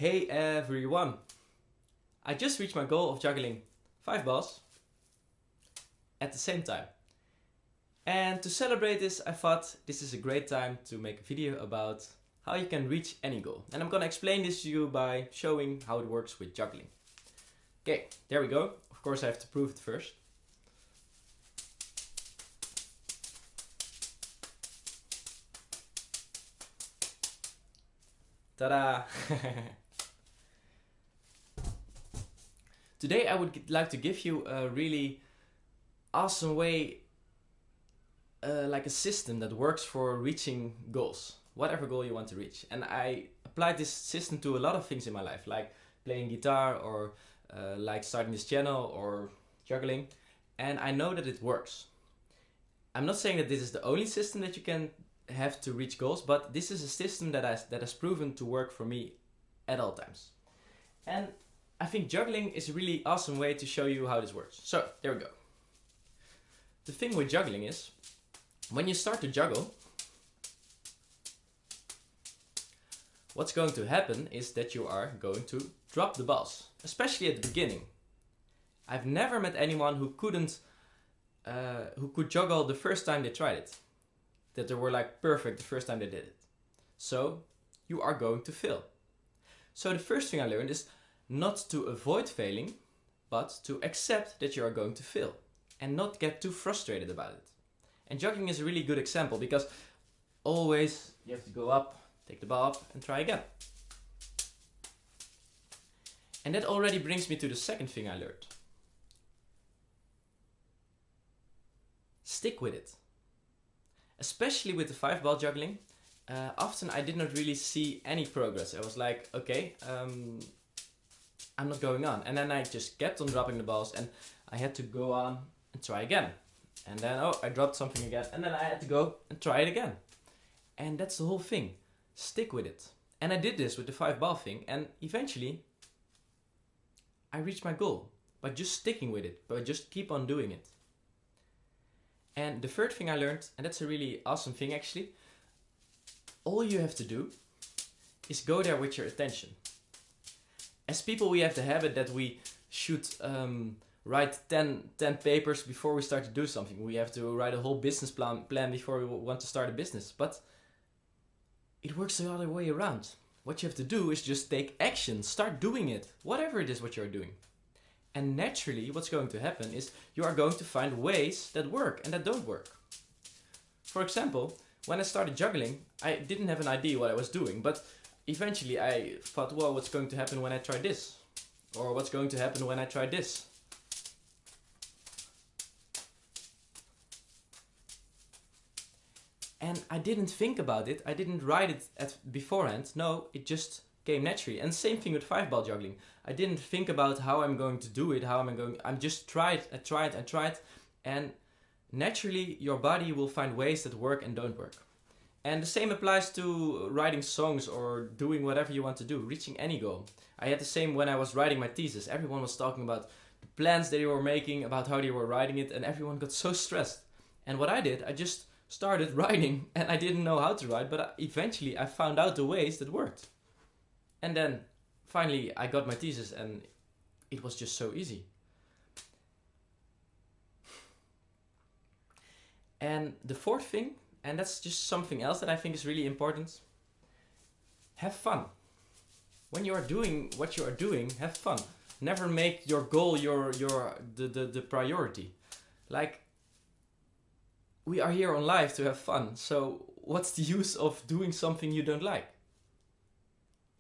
Hey everyone! I just reached my goal of juggling 5 balls at the same time. And to celebrate this, I thought this is a great time to make a video about how you can reach any goal. And I'm gonna explain this to you by showing how it works with juggling. Okay, there we go. Of course I have to prove it first. Ta-da! Today I would like to give you a really awesome way, like a system that works for reaching goals, whatever goal you want to reach. And I applied this system to a lot of things in my life, like playing guitar or like starting this channel or juggling. And I know that it works. I'm not saying that this is the only system that you can have to reach goals, but this is a system that has proven to work for me at all times. And I think juggling is a really awesome way to show you how this works. So, there we go. The thing with juggling is, when you start to juggle, what's going to happen is that you are going to drop the balls, especially at the beginning. I've never met anyone who could juggle the first time they tried it. That they were like perfect the first time they did it. So, you are going to fail. So the first thing I learned is not to avoid failing, but to accept that you are going to fail and not get too frustrated about it. And juggling is a really good example because always you have to go up, take the ball up and try again. And that already brings me to the second thing I learned. Stick with it. Especially with the 5-ball juggling, often I did not really see any progress. I was like, okay, I'm not going on. And then I just kept on dropping the balls and I had to go on and try again. And then, oh, I dropped something again. And then I had to go and try it again. And that's the whole thing. Stick with it. And I did this with the 5-ball thing. And eventually, I reached my goal by just sticking with it. By just keep on doing it. And the third thing I learned, and that's a really awesome thing actually. All you have to do is go there with your attention. As people, we have the habit that we should write 10 papers before we start to do something. We have to write a whole business plan before we want to start a business. But it works the other way around. What you have to do is just take action, start doing it, whatever it is what you're doing. And naturally, what's going to happen is you are going to find ways that work and that don't work. For example, when I started juggling, I didn't have an idea what I was doing, but eventually I thought, well, what's going to happen when I try this? Or what's going to happen when I try this? And I didn't think about it, I didn't write it beforehand, no, it just came naturally. And same thing with 5-ball juggling. I didn't think about how I'm going to do it, I just tried, and naturally your body will find ways that work and don't work. And the same applies to writing songs or doing whatever you want to do, reaching any goal. I had the same when I was writing my thesis. Everyone was talking about the plans they were making, about how they were writing it, and everyone got so stressed. And what I did, I just started writing, and I didn't know how to write, but eventually I found out the ways that worked. And then finally I got my thesis and it was just so easy. And the fourth thing, and that's just something else that I think is really important, have fun. When you are doing what you are doing, have fun. Never make your goal the priority. Like, we are here on life to have fun, so what's the use of doing something you don't like?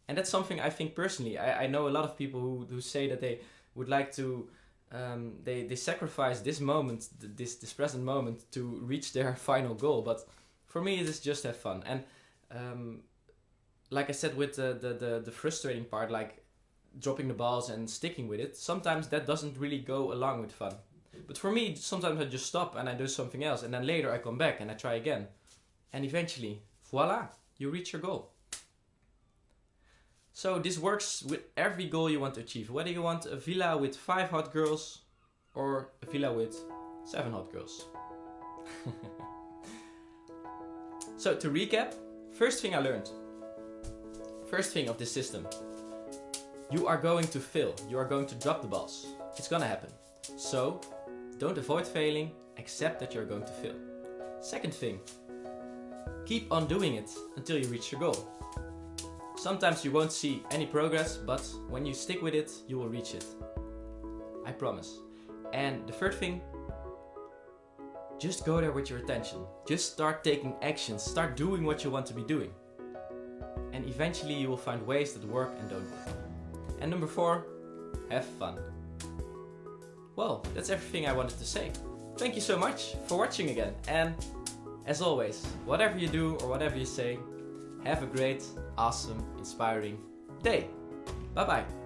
And that's something I think personally. I know a lot of people who say that they would like to, they sacrifice this moment, this present moment to reach their final goal. But for me, it is just have fun. And like I said with the frustrating part, like dropping the balls and sticking with it, sometimes that doesn't really go along with fun. But for me, sometimes I just stop and I do something else. And then later I come back and I try again. And eventually, voila, you reach your goal. So this works with every goal you want to achieve. Whether you want a villa with 5 hot girls or a villa with 7 hot girls. So to recap, first thing I learned. First thing of this system. You are going to fail. You are going to drop the balls. It's gonna happen. So, don't avoid failing, accept that you're going to fail. Second thing, keep on doing it until you reach your goal. Sometimes you won't see any progress, but when you stick with it, you will reach it. I promise. And the third thing, just go there with your attention. Just start taking action. Start doing what you want to be doing. And eventually you will find ways that work and don't work. And number 4, have fun. Well, that's everything I wanted to say. Thank you so much for watching again. And as always, whatever you do or whatever you say, have a great, awesome, inspiring day. Bye bye.